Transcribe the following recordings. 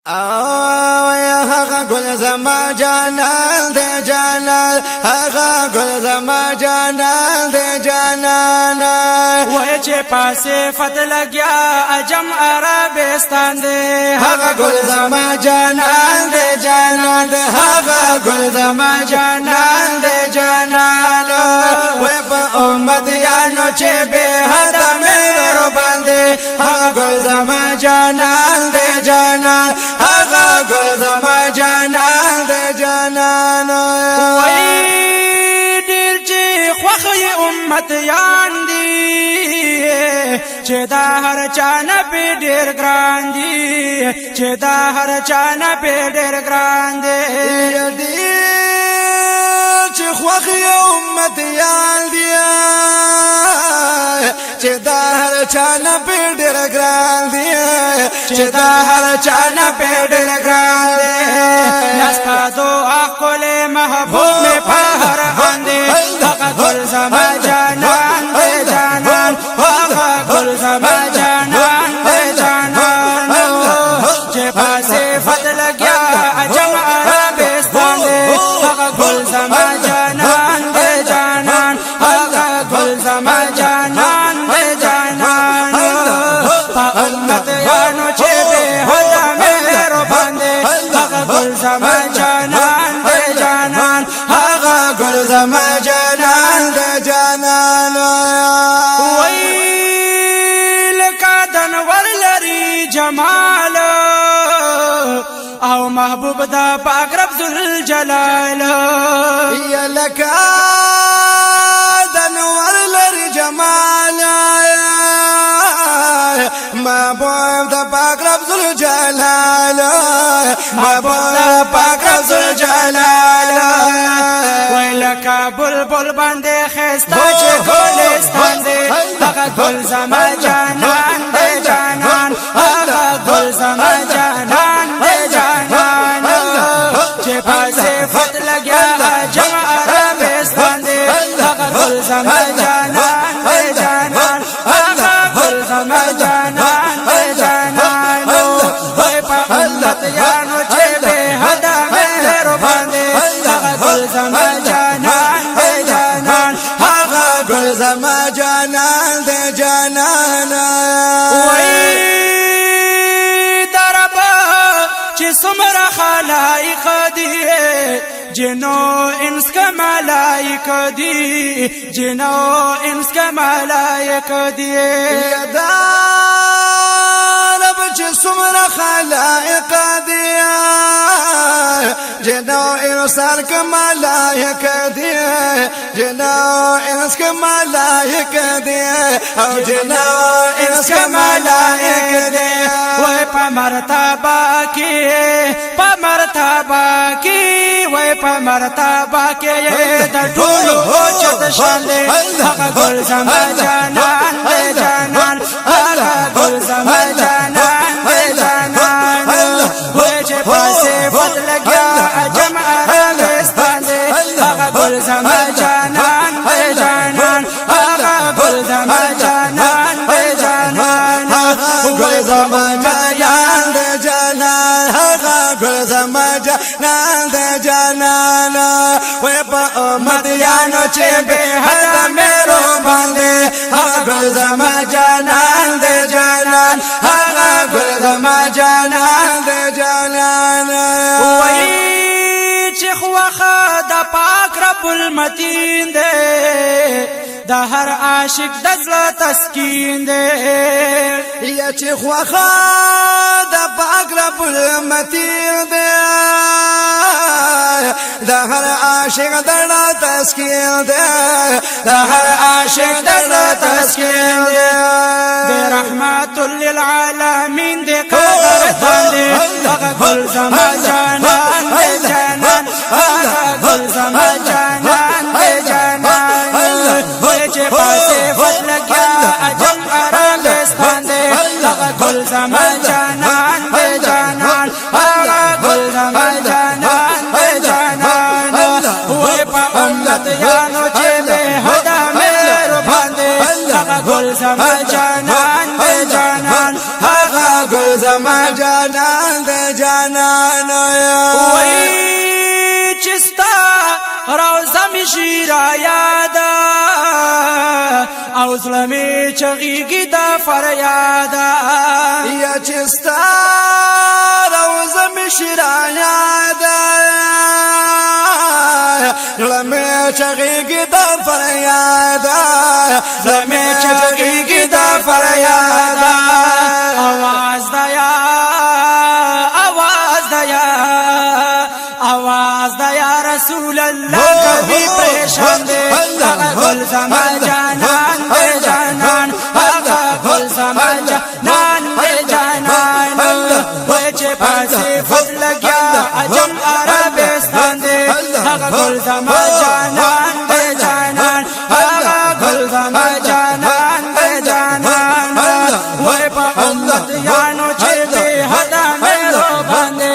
يا هغه ګل زما جانان دې جانان هغه ګل زما جانان دې جانان وای چې پاسه فت لګیا اجم عربستان دې هغه ګل زما جانان دې جانان هغه ګل زما جانان دې جانان وای په امت یانو چې به حد مې رو باندې هغه ګل زما جانان دې جانان هغه ګل زما جانان دې جانان وای ډیر چې خوخي امت یان دي چې دا هر چا نه په ډیر ګران دي چې دا هر چا نه په ډیر ګران دي چې خوخي امت یان دي چې دا هر چا نه په ډیر ګران دي چې دا هر چا نه په ډیر ګران دي نستا دعا کول محبوب می پهر اندي هغه ګل زما جانان دې جانان هغه ګل زما جانان دې جانان چې پاسه فت لګیا اجم عربستان دې هغه ګل زما جانان دې جانان هغه ګل زما جانان دې جانان په امت یانو چې به هدا مهر باندې هغه ګل زما جانان دې جانان هغه ګل زما جانان دې جانان وای لکه دنور لري جمال او محبوب دا پاک رب ذل جلال یا لکه دنور لري جمال محبوب دا پاک رب ذل جلال محبوب دا پاک رب ذل جلال وای لکه بلبل باندې خستا چې ګلستان دې هغه ګل زما جانان دې جانان هغه ګل زما جانان دې جانان چې پاسه فت لګیا جمع عربستان دې هغه ګل زما جانان دې جانان هغه ګل زما جانان دې جانان وای په امت یانو چې به حدا مهر باندې هغه ګل زما جانان دې جانان هغه ګل زما جانان دې جانان وای دربا چې څومره خلایق دي جنو انس کا ملائک دي جنو انس کا ملائک دي یدا رب چې څومره خلائق دي جنو انسان کا ملائک دي جنو انس کا ملائک دي او جنو انس کا ملائک دي وای په مرتبه کې په مرتبه کې وای په مرتبه کې د ټولو چت شان دې هغه ګل زما جانان دې جانان هغه ګل زما جانان دې جانان وای چې پاسه فت لګیا اجم عربستان دې هغه ګل زما جانان دې جانان هغه ګل زما جانان دې جانان ګل زما جانان دې جانان هغه ګل زما جانان دې جانان وای په امت یانو چې به حد مېرو باندې هغه ګل زما جانان دې جانان هغه ګل زما جانان دې جانان وای چې خواخه د پاک رب المتین دې د هر عاشق د زړه تسکین دې یا چې خواخه د پاک رب المتین دې د هر عاشق درنا تسکین دې د هر عاشق درنا تسکین دې رحمت للعالمین دې قدر باندې هغه ګل زما جانان دې جانان هغه ګل زما جانان دې جانان وای چې پاسه فت لګیا اجم عربستان دې هغه ګل زما جانان دې جانان هغه ګل زما جانان دې جانان وای په امت یانو چې به حدا مهر باندې هغه ګل زما جانان دې جانان هغه ګل زما جانان دې جانان وای چستا روزه می شي را یاده او زړه مې چغېږي د فریاده یا چستا روزه مې شي را یاده زړه مې چغېږي د فریاده زړه مې چغېږي د فریاده آواز دیا آواز دیا رسول الله کبھی پریشان دے آقا گل زما جانان دے جانان آقا گل زما جانان دے جانان وچے پاسے فضل گیا عجم عربستان دے آقا گل زما جانان دے جانان آقا گل زما جانان دے جانان وے پا امت یانو چھے دے حدا میرو باندے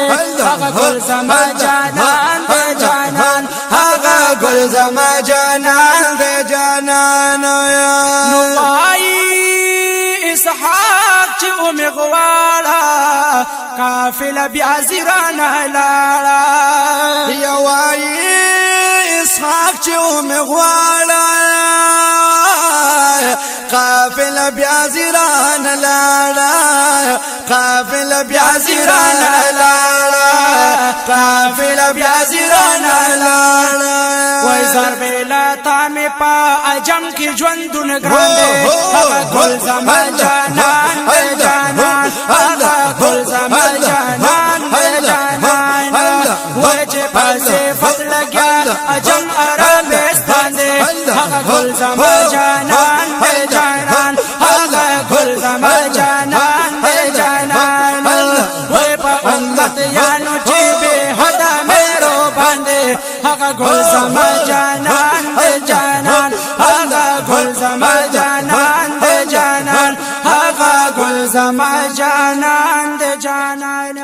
آقا گل زما جانان دے جانان آقا گل زما جانان دے جانان نوائی اسحاق چه امغوالا کافل بیازیرانا لالا یوائی اسحاق چه امغوالا قافل بیازیران لالا قافل بیازیران لالا قافل بیازیران لالا وای ضرب لتا می پا عجم کی ژوندون ګران دے هغه گل زما جانان دے جانان هغه گل زما جانان دے جانان وای چې پاسه فضل گیا عجم عربستان دے هغه گل زما جانان دے جانان هغه گل زما جانان دے جانان وای په امت یانو چې به حدا میرو باندې هغه گل زما جانان دے جانان هغه گل زما جانان دے جانان هغه گل زما جانان دے جانان